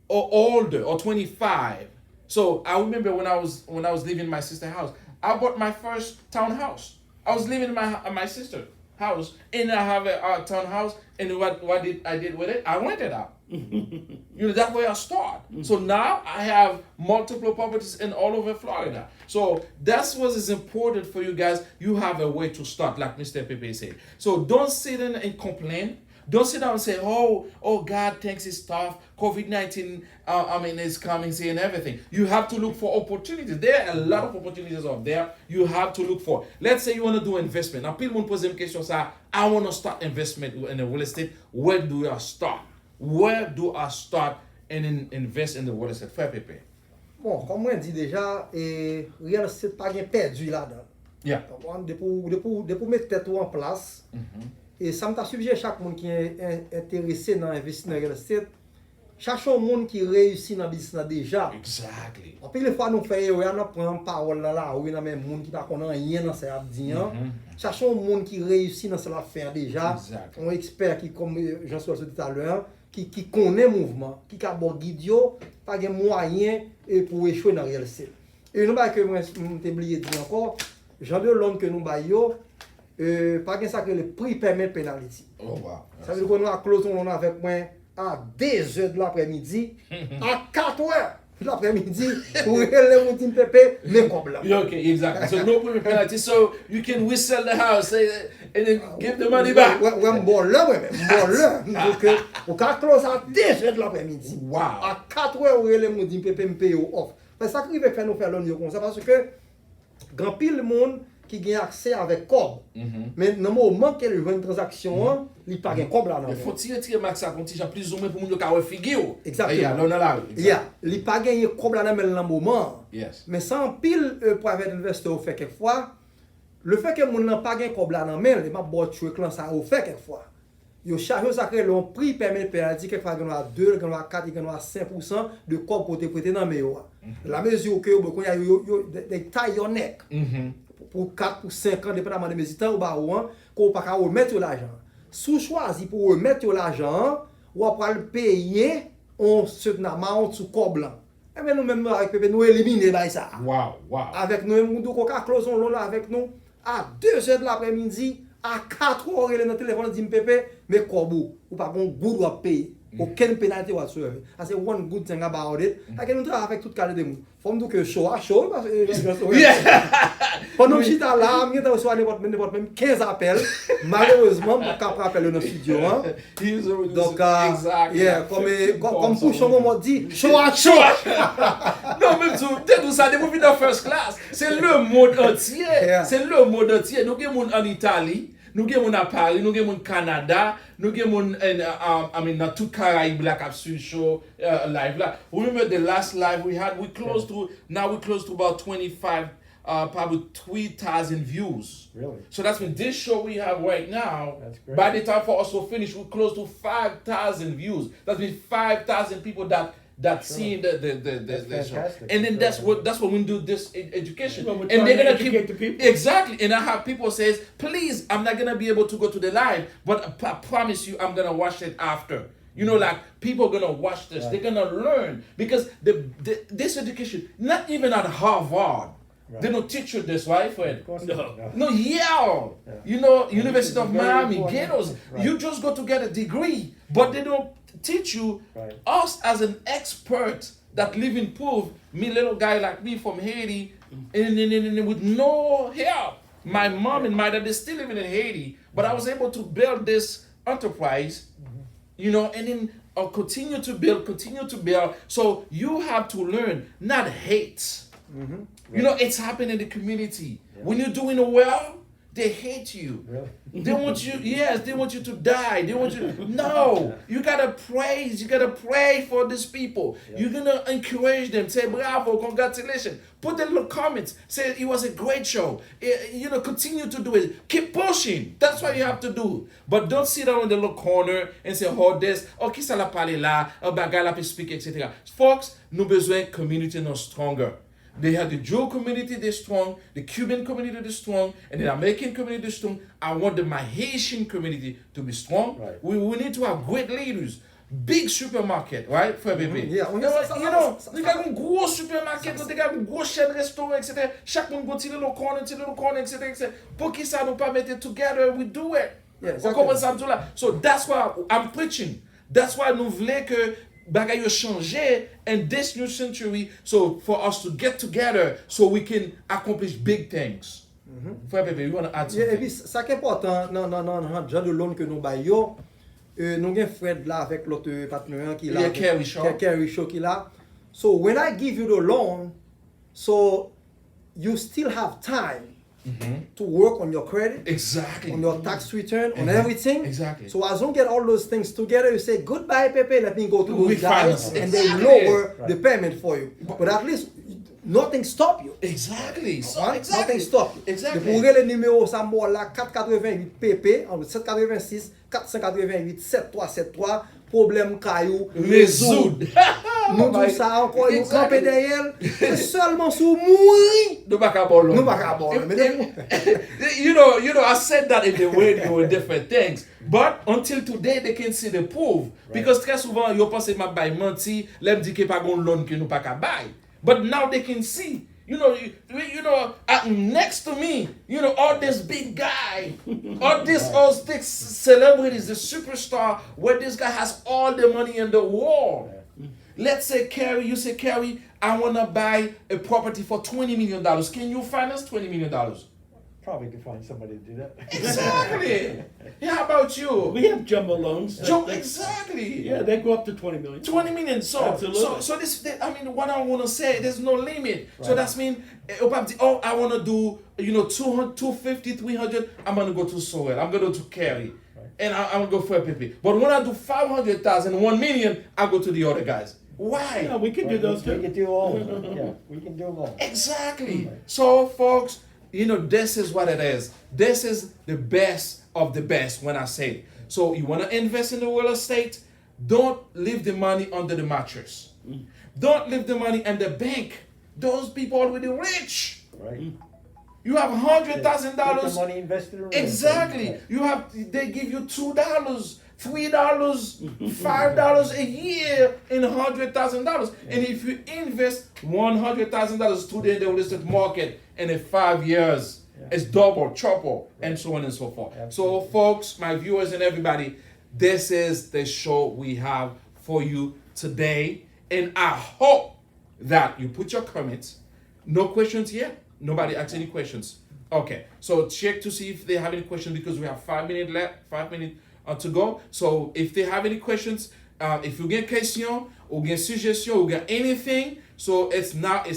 or older, or 25. So I remember when I was living in my sister's house, I bought my first townhouse. I was living in my sister's house, and I have a townhouse. And what did I did with it? I rented out. That's where I start. So now I have multiple properties in all over Florida. So that's what is important for you guys. You have a way to start, like Mr. Pepe said. So don't sit in and complain. Don't sit down and say, oh God, things is tough. COVID-19, is coming, and everything. You have to look for opportunities. There are a lot of opportunities out there. You have to look for. Let's say you want to do investment. Now, people pose them questions. I want to start investment in the real estate. Where do I start? Where do I start and invest in the real estate? Frère Pepe. Bon, comme moi dit déjà, real estate pas bien perdu là-dedans. Yeah. Depuis mettre tête en place. Et ça me suggère chaque monde qui est intéressé dans l'investissement dans real estate, cherchons un monde qui réussit dans le business déjà. Exactly. En plus, les fois nous faisons, on prend parole là, ou il y a même monde qui n'a rien dans ce abdien. Cherchons un monde qui réussit dans ce faire déjà. Un expert qui, comme Jean-Sois dit tout à l'heure, qui connaît le mouvement, qui a bon guide, pas de moyens pour échouer dans real estate. Et nous, que moi, je t'ai oublié de dire encore, Jean de l'homme que nous baillons, pas gen ça que le prepayment penalty. Oh, wow. Ça veut dire qu'on a close on avec moi à 2h de l'après-midi, à 4h de l'après-midi, pour les montines pépé, mais comme là. Yeah, okay, exactly. So no payment penalty. So you can whistle the house and then give the money back. Ouais, bon là, bon là. Donc, on a close à 2h de l'après-midi. Wow. À 4h, où les montines pépé me paye off. C'est ça qui veut faire nous faire l'on comme ça, parce que grand pile monde qui gagne accès avec cob. Mais dans le moment qu'elle veut une transaction, il pas gagne cob là. Il faut tirer max ça quand il plus ou moins pour nous le figure. Exactement. Yeah, non, là. Yeah, il pas gagne cob là dans le moment. Yes. Mais sans pile private investor fait quelquefois, le fait que mon n'a pas gagne cob là dans main, il m'a bon tuer clan ça au fait quelquefois. Yo charge ça que l'on prix permet penalty quelquefois gagne à 2, gagne à 4, gagne à 5% de cob côté prêté dans mais la mesure que beaucoup y a des taille your neck. Pour 4 ou 5 ans, dépendamment de mes temps, ou bah, qu'on pas remettre l'argent. Si choisi pour remettre l'argent, ou après le payer, on se amount sous corps blanc. Et bien, nous-mêmes, avec Pépé, nous éliminer ça. Wow. Avec nous, nous avons close on là avec nous à 2h de l'après-midi, à 4h, il est dans le téléphone, dit Pépé, mais corbeau, ou pas bon goût doit payer. Aucune pénalité whatsoever. That's the one good thing about it. I can travailler avec toute qualité de monde. Faut me dire que show parce que pendant que j'étais là, je reçois même 15 appels. Malheureusement, je ne peux pas appeler dans le studio. Donc, comme pour changer m'a dit, show. Non, même tout ça, depuis dans first class, c'est le monde entier. C'est le monde entier. Nous avons en Italie. Nous avons à Paris, nous avons au Canada, nous avons dans tout Caraïbes là qui suit show live là. Remember the last live we had, we close to about 25 probably 3,000 views. Really? So that's when this show we have right now, That's great. by the time for us to finish, we're close to 5,000 views. That's been 5,000 people that seen the show. Fantastic. And then that's what we do this education. Well, we're And trying they're to gonna educate keep the people. exactly. And I have people says, please, I'm not gonna be able to go to the live, but I promise you, I'm gonna watch it after. You know, like people are gonna watch this. Right. They're gonna learn because this education, not even at Harvard, they don't teach you this, right, Fred? Of course No. not. No, Yale, Yeah. you know, Yeah, University of this is very Miami, important. Gatos. Right. You just go to get a degree, but they don't teach you Right. us as an expert that live in poor, me little guy like me from Haiti, and with no help. My mom and my dad, they're still living in Haiti, but I was able to build this enterprise, you know, and then continue to build. So you have to learn, not hate. You know, it's happening in the community. When you're doing well, they hate you. Really? They want you, yes, they want you to die. They want you, no, you gotta praise, you gotta pray for these people. You're gonna encourage them, say bravo, congratulations. Put the little comments, say it was a great show. You know, continue to do it. Keep pushing. That's what you have to do. But don't sit down in the little corner and say, oh, this, oh, qui ça la parle là, oh, bagarre la peut speak, etc. Folks, nous besoin community no stronger. They have the Jew community, they're strong. The Cuban community, they're strong. And the American community, they're strong. I want my Haitian community to be strong. Right. We need to have great leaders. Big supermarket, right? For everybody. Yeah, You know, you got un gros supermarket, you got un gros chaîne restaurant, etc. Chaque monde go to little corner, etc. Pour qui ça nous pas mettre together, we do it. Yeah, On exactly. commence à tout là. So that's why I'm preaching. That's why nous voulons que bagay yo changer in this new century, so for us to get together so we can accomplish big things. Frère Pepe, you want to add Yeah, et something? puis, ça qui est important, dans genre de loan que nous baillons, nous avons Fred là avec l'autre partenaire qui est là. Yeah, Cary Shaw. Cary Shaw qui est là. So when I give you the loan, so you still have time to work on your credit, Exactly. on your tax return, on everything. Exactly. So as you get all those things together, you say, goodbye, Pepe, let me go to those Refinance. guys, and they Exactly. lower the payment for you. But at least nothing stop you. Exactly. So, Right? exactly. Nothing stop you. Exactly. De pour le numéro ça moi là 488 PP entre 786 488 7373 problème caillou Résoudre. Nous tout ça encore nous camper derrière c'est seulement sous mourir. No back up all Nous pas capable. You know, I said that in the radio with different things. But until today, they can see the proof. Because très souvent, you pense ma buy menti, let me dit que pas gon loan que nous pas ka buy. But now they can see. You know, next to me, You know, all this big guy, all these celebrities, the superstar, where this guy has all the money in the world. Let's say, Cary, you say, Cary, I want to buy a property for $20 million. Can you finance $20 million? Probably could find somebody to do that. Exactly. Yeah, how about you? We have jumbo loans. Exactly. Yeah, they go up to 20 million. 20 million. So Absolutely. this, I mean, what I want to say, there's no limit. So Right. that's mean, oh, I want to do, 200, 250, 300, I'm going to go to Sorel. I'm going to go to Cary. Right. And I'm going to go for a PP. But when I do 500,000, 1 million, I go to the other guys. Why? Yeah, we can do Right, those we too. can do all of them. Yeah, we can do them all. Exactly. So, folks, this is what it is. This is the best of the best when I say it. So, you want to invest in the real estate? Don't leave the money under the mattress. Don't leave the money in the bank. Those people are already rich. Right. You have Get the $100,000. money invested in real estate. Exactly. Right. They give you $2, $3, $5 a year in $100,000. And if you invest $100,000 today in the real estate market, and in 5 years, it's double, triple, and so on and so forth. So, folks, my viewers and everybody, this is the show we have for you today. And I hope that you put your comments. No questions yet? Nobody asked any questions. Okay, so check to see if they have any questions because we have 5 minutes left, 5 minutes to go. So if they have any questions, if you get question or get suggestion or get anything, so it's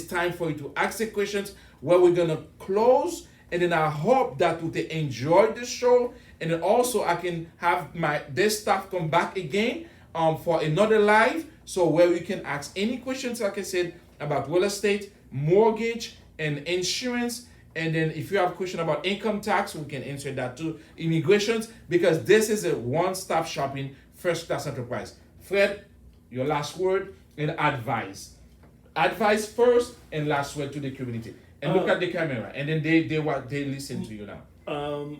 time for you to ask the questions where we're gonna close. And then I hope that they enjoyed the show. And then also I can have this staff come back again for another live. So where we can ask any questions, like I said, about real estate, mortgage, and insurance. And then if you have a question about income tax, we can answer that too. Immigrations, because this is a one-stop shopping, first-class enterprise. Fred, your last word and advice. Advice first and last word to the community. And look at the camera, and then they listen to you now.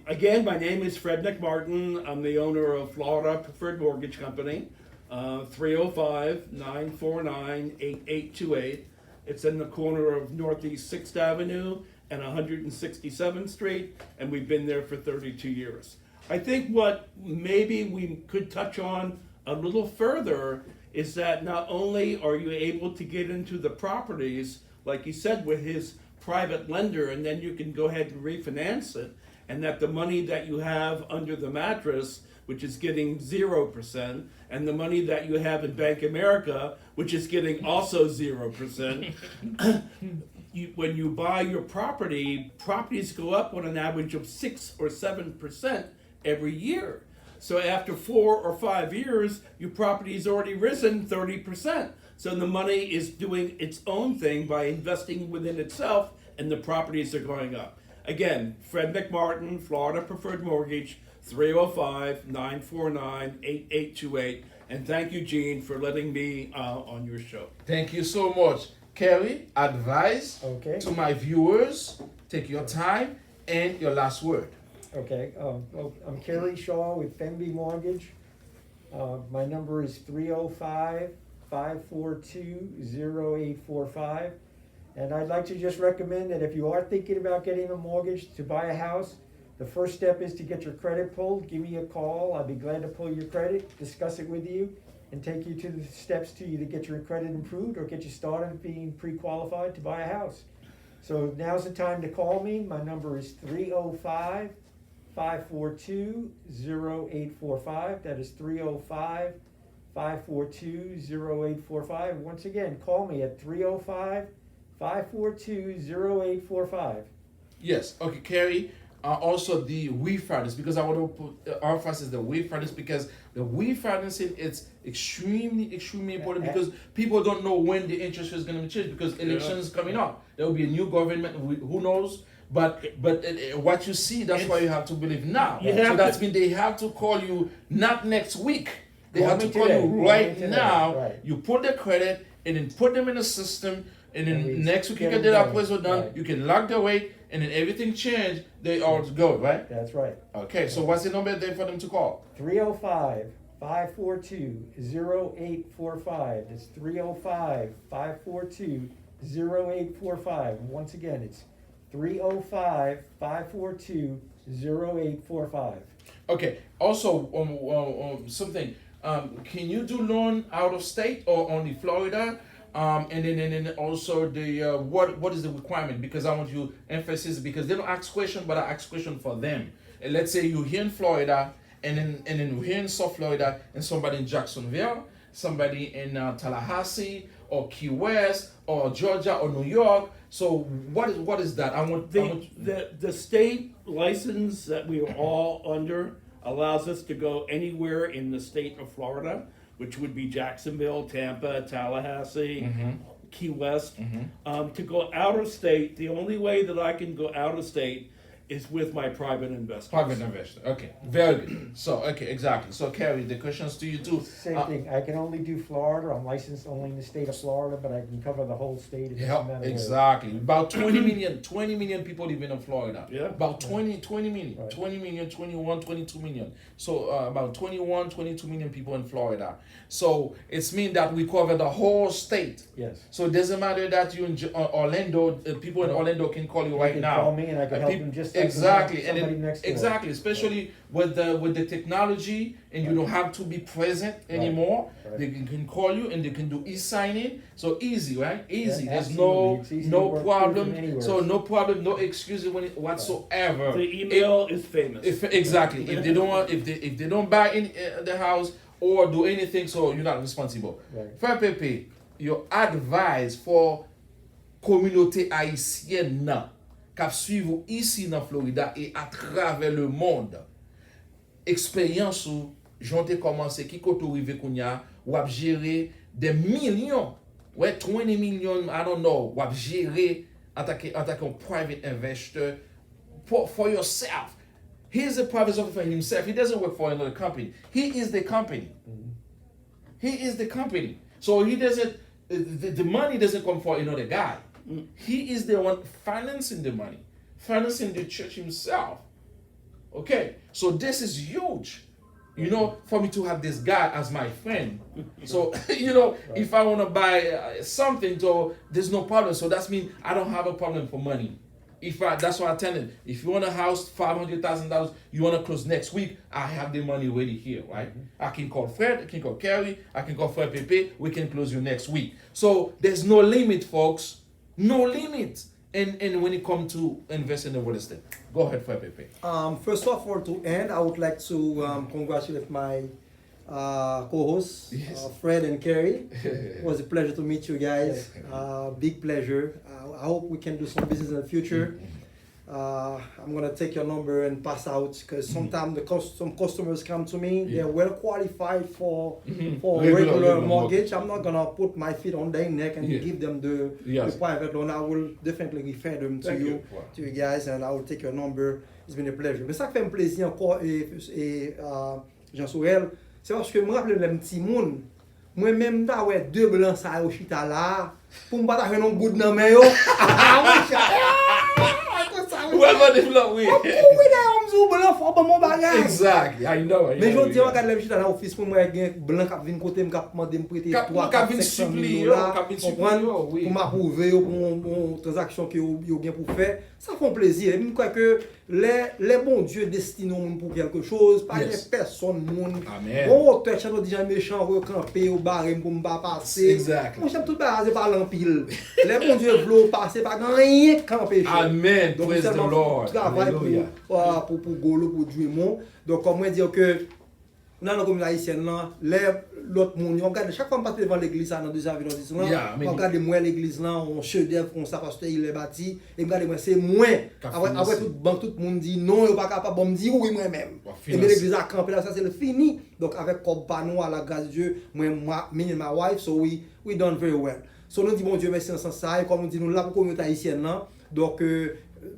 Again, my name is Fred McMartin. I'm the owner of Florida Preferred Mortgage Company, 305-949-8828. It's in the corner of Northeast 6th Avenue and 167th Street, and we've been there for 32 years. I think what maybe we could touch on a little further is that not only are you able to get into the properties, like you said, with his private lender, and then you can go ahead and refinance it, and that the money that you have under the mattress, which is getting 0%, and the money that you have in Bank America, which is getting also 0%, when you buy your property, properties go up on an average of 6 or 7% every year. So after 4 or 5 years, your property's already risen 30%. So the money is doing its own thing by investing within itself, and the properties are going up. Again, Fred McMartin, Florida Preferred Mortgage, 305-949-8828. And thank you, Gene, for letting me on your show. Thank you so much. Cary, advice to my viewers. Take your time and your last word. Okay, well, I'm Cary Shaw with Fenby Mortgage. My number is 305-542-0845. And I'd like to just recommend that if you are thinking about getting a mortgage to buy a house, the first step is to get your credit pulled. Give me a call. I'll be glad to pull your credit, discuss it with you, and take you to the steps to get your credit improved or get you started being pre-qualified to buy a house. So now's the time to call me. My number is 305-542-0845. That is 305-542-0845. Once again, call me at 305-542-0845. Yes. Okay, Cary. Also the refinance, because I want to put emphasis the refinance, because the refinancing is extremely important, because people don't know when the interest rate is going to change, because elections is coming up. There will be a new government. Who knows? But what you see, that's why you have to believe now. So that's mean they have to call you not next week. They have to call you right now. Right. You put the credit and then put them in the system, and then next week you get the appraisal done. Right. You can lock the rate, and then everything changed. They all go, right? That's right. Okay, so what's the number there for them to call? 305-542-0845. It's 305-542-0845. Once again, it's 305-542-0845. Okay. Also, something. Can you do loan out of state or only Florida? And then also the what is the requirement? Because I want you emphasis because they don't ask question, but I ask question for them. And let's say you're here in Florida, and then we're here in South Florida, and somebody in Jacksonville, somebody in Tallahassee or Key West or Georgia or New York. So what is that? I want The state license that we are all under allows us to go anywhere in the state of Florida, which would be Jacksonville, Tampa, Tallahassee, Key West. To go out of state, the only way that I can go out of state is with my private investors. private investor. Okay, very good. So okay, exactly. So Cary, the questions to you too. Same thing. I can only do Florida. I'm licensed only in the state of Florida, but I can cover the whole state. It doesn't matter where. Exactly. About 20 million people living in Florida. Yeah. About 20 million, Right. 20 million, 21, 22 million. So about 21, 22 million people in Florida. So it's mean that we cover the whole state. Yes. So it doesn't matter that you in Orlando, people in Orlando can call you They right can now. call me and I can help peop- them just like exactly, and somebody then, next door. exactly, especially with the technology, and you don't have to be present anymore. Right. They can call you and they can do e-signing. So easy, right? Easy. Yeah, There's absolutely. It's easy to no work problem. from anywhere. So no problem, no excuses whatsoever. The email is famous. Exactly. If they don't want, if they don't buy in the house or do anything, so you're not responsible. Right. Frère Pépé, your advice for communauté haïtienne nan, kap suivre ici dans Florida et à travers le monde. Expérience ou j'ont commencé qui kote rive kounya ou ap gérer des millions, ouais 20 millions, I don't know, ou ap gérer en tant que private investor for yourself. He's a private investor for himself. He doesn't work for another company. He is the company. He is the company. So he doesn't, the money doesn't come for another guy. He is the one financing the money, financing the church himself. Okay, so this is huge. You know, for me to have this guy as my friend. So, you know, if I want to buy something, so there's no problem. So that means I don't have a problem for money. That's what I tell him. If you want a house, $500,000, you want to close next week, I have the money ready here, right? I can call Fred, I can call Cary, I can call Frère Pépé, we can close you next week. So there's no limit, folks. No limit. And when it comes to investing in real estate. Go ahead, Frère Pépé. First of all, to end, I would like to congratulate my co-hosts, Yes. Fred and Cary. It was a pleasure to meet you guys. Big pleasure. I hope we can do some business in the future. I'm gonna take your number and pass out because sometimes some customers come to me. Yeah. They're well qualified for Regular regular mortgage. mortgage. I'm not gonna put my feet on their neck and Yeah. give them the Yes. private loan. I will definitely refer them to Thank you, you. Wow. to you guys, and I will take your number. It's been a pleasure. Mais ça qui fait un plaisir encore, Jean Sorel, c'est parce que je me rappelle les petits moun. Moi-même, t'as ouais deux blancs ça au chita là, pour me battre un bout de main yo. Ah, moi, Whoever develop with. Exactly, I know. Mais je dis, regarde les chita là office pour moi gen blanc qui vient côté me cap demander me prêter Cap 500 supli, $000 là, cap supli, comprendre, oui. pour m'approuver pour une transaction que yo gen pour faire. Ça fait plaisir. Et je crois que les bons dieux destinent au monde pour quelque chose, pas Yes. les personnes monde. Amen. Bon, auteur chano déjà méchant recamper au barème pour me pas passer. Exactly. Moi j'aime tout baser par l'empile. Les bons dieux veulent passer pas rien camper. Amen. Donc, Praise the seulement Lord. travail Hallelujah. pour Golo, pour Duimont. Donc, comment dire que dans la communauté haïtienne, l'autre monde, on regarde chaque fois que je passe devant l'église, dans deux environs, Yeah, on regarde moi l'église, on chef d'œuvre comme ça parce qu'il est bâti. Et regarde moi, c'est moi. Après tout le monde dit non, il n'est pas capable, on me dit oui moi-même. Et mais l'église a campé là, ça c'est le fini. Donc, avec comme panneau à la grâce de Dieu, me and my wife, so we done very well. So, nous disons, bon Dieu, merci dans ce sens ça. Et comme on dit, nous là pour la communauté haïtienne, donc,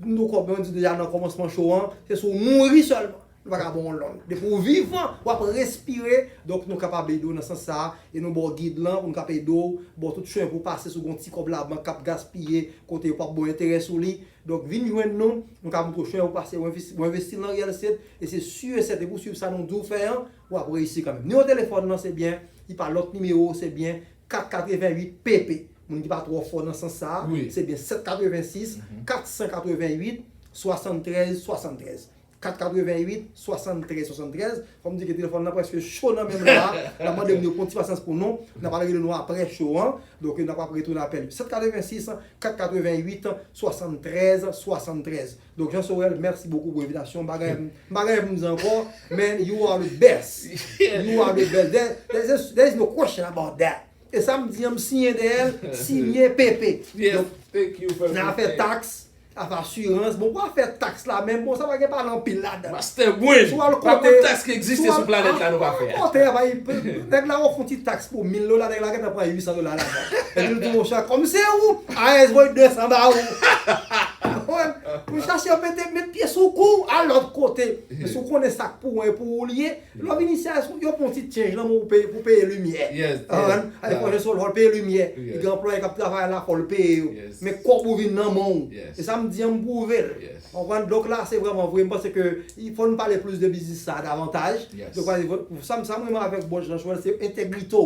nous, comme on dit déjà dans le commencement show, c'est sur mourir seulement. Nous ne pouvons pas bon long. Pour vivre, on va respirer. Donc, nous sommes capables d'eau dans ce sens ça. Et nous avons guide là, nous sommes capables d'eau. Bon, tout chemin pour passer sur un petit cob là, cap gaspiller, côté pas bon intérêt sur lui. Donc, venez joindre nous, nous avons tout chemin pour passer, pour investir dans le real estate. Et c'est sûr et certain, pour suivre ça, nous devons faire, on va réussir quand même. Numéro de téléphone, c'est bien. Il parle l'autre numéro, c'est bien. 488 PP. moun qui pas trop fort dans ce sens ça, Oui. c'est bien 786 488 73 73. 488 73 73. Comme dit que le téléphone n'a presque chaud dans même là. La demande de une patience pour nous. On a parlé de nous après chaud. Donc on n'a pas retourner l'appel. 786 488 73 73. Donc Jean Sorel, merci beaucoup pour l'invitation. Bagay nous encore. Man, you are the best. You are the best. There is no question about that. Et ça me dit, je signé d'elle, signé Pépé. Yes, Donc, thank you for on a fait taxe. Assurance, bon, on va faire taxe là même, bon, ça va pas dans pile là-dedans. Master Win, Soit le pas côté- de taxe qui existe sur la planète là, nous va faire. Dès que là, on fait une petite taxe pour 1000 $, dès que là, on prend 800 $ là-dedans. Et nous disons, mon cher, comme c'est où? Ah, je vois 200 $. Vous cherchez à mettre pied sous le cou à l'autre côté. Mais si vous connaissez ça pour lier, l'initiation, il y a un petit change là pour payer lumière. Yes, Allez, quand je suis là, payer lumière. Yes. Il y a un employé qui travaille là pour le payer. Yes. Mais quoi pour venir dans le monde? Yes. Et ça me dit, on me prouve. Yes. Donc là, c'est vraiment vrai, parce qu'il faut nous parler plus de business ça davantage. Yes. Donc, ça vraiment avec bon Jean Chouel, c'est intégrité.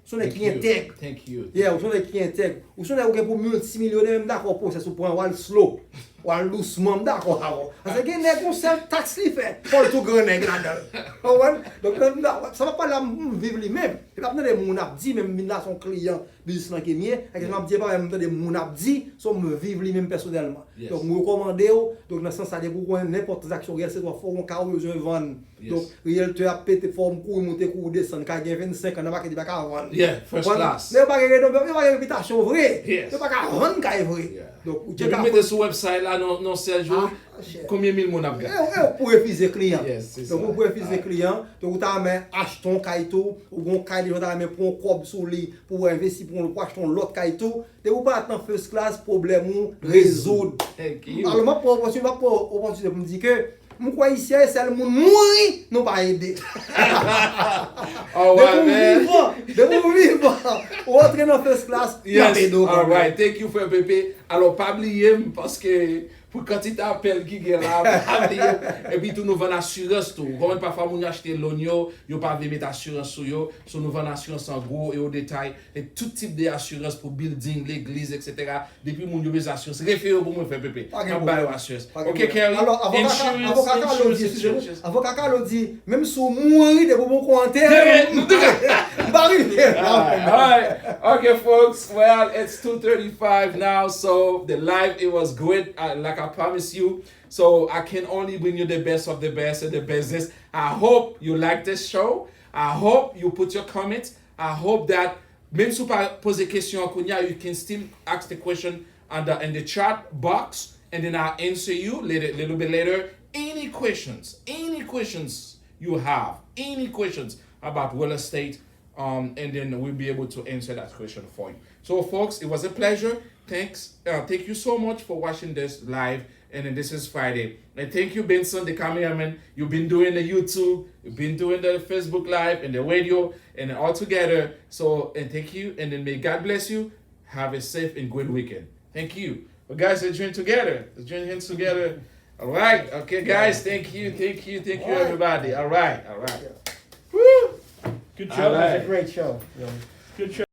Ce sont des Thank qui intègrent. you. Thank you. Yeah, ou sont des qui intègrent. Ou sont des pour multimillionnaires, même d'accord, pour ça, c'est pour un slow. Ou un doucement, d'accord. Parce que les nègres ont un taxe li fait. Pour tout grand nègre là-dedans. Donc, ça va pas là vivre lui-même. Il va des moun ap dit, même là, son client, business là qui est mien, et que je m'ap dit pas même des moun ap dit, sont me vivre lui-même personnellement. Yes. Donc, je recommande, donc dans ce sens, ça dépend n'importe quelle action réelle, c'est toi, faut qu'on ait besoin de vendre. Yes. Donc, réel, tu as pété forme, coup, monter, coup, descendre, quand il y a 25 ans, on n'a pas qu'à dire qu'à vendre. Yeah, first class. Mais il n'y a pas de réputation vraie. Yes. Il n'y a pas qu'à vendre quand il est vrai. Yeah. Donc, Tu peux mettre sur le website là, non, Sergio, cher. combien mille moun ap gagné? Vous pouvez refuser client. Yes, c'est Donc ça. vous pouvez refuser client. Donc vous avez acheté caïto, ou bon caïto, vous avez pour un cob sur lui pour investir pour acheter l'autre caïto. Et vous partez en first class, problème ou résoudre. Thank you. Alors moi pour opportunité pour me dire que moi quoi ici c'est le monde mourir, nous pas aider. All right, man. De vous vivre. Ou entrer dans first class, Yes, all right. Thank you for Pepe. Alors, pas oublier parce que pour quand tu t'appelles qui est là, pas oublier. Et puis, tout nous vend assurance tout. Comment parfois, on achète l'oignon, yo pas veut mettre assurance sur yo. So, nous vendons assurance en gros et au détail. Et tout type d'assurance pour building, l'église, etc. Depuis, mon yo besoin assurance. Référez pour moi faire Pepe. Pas de On problème. buy assurance. Pas de Ok, problème. Cary. Alors, Insurance. avocat Carlo dit, même si vous mourrez de vos commentaires, Alright. Okay, folks. Well, it's 2:35 now, so the live it was great, like I promised you. So I can only bring you the best of the best and the business. I hope you like this show. I hope you put your comments. I hope that même si vous posez question à Kounia, you can still ask the question in the chat box, and then I'll answer you later, little bit later. Any questions you have, any questions about real estate, and then we'll be able to answer that question for you. So, folks, it was a pleasure. Thanks. Thank you so much for watching this live. And then this is Friday. And thank you, Benson, the cameraman. You've been doing the YouTube, you've been doing the Facebook Live and the radio, and all together. So, and thank you. And then may God bless you. Have a safe and good weekend. Thank you. Well, guys, let's join together. Let's join hands together. All right. Okay, guys. Thank you, everybody. All right. Woo. Good It show. was a great show. Good show.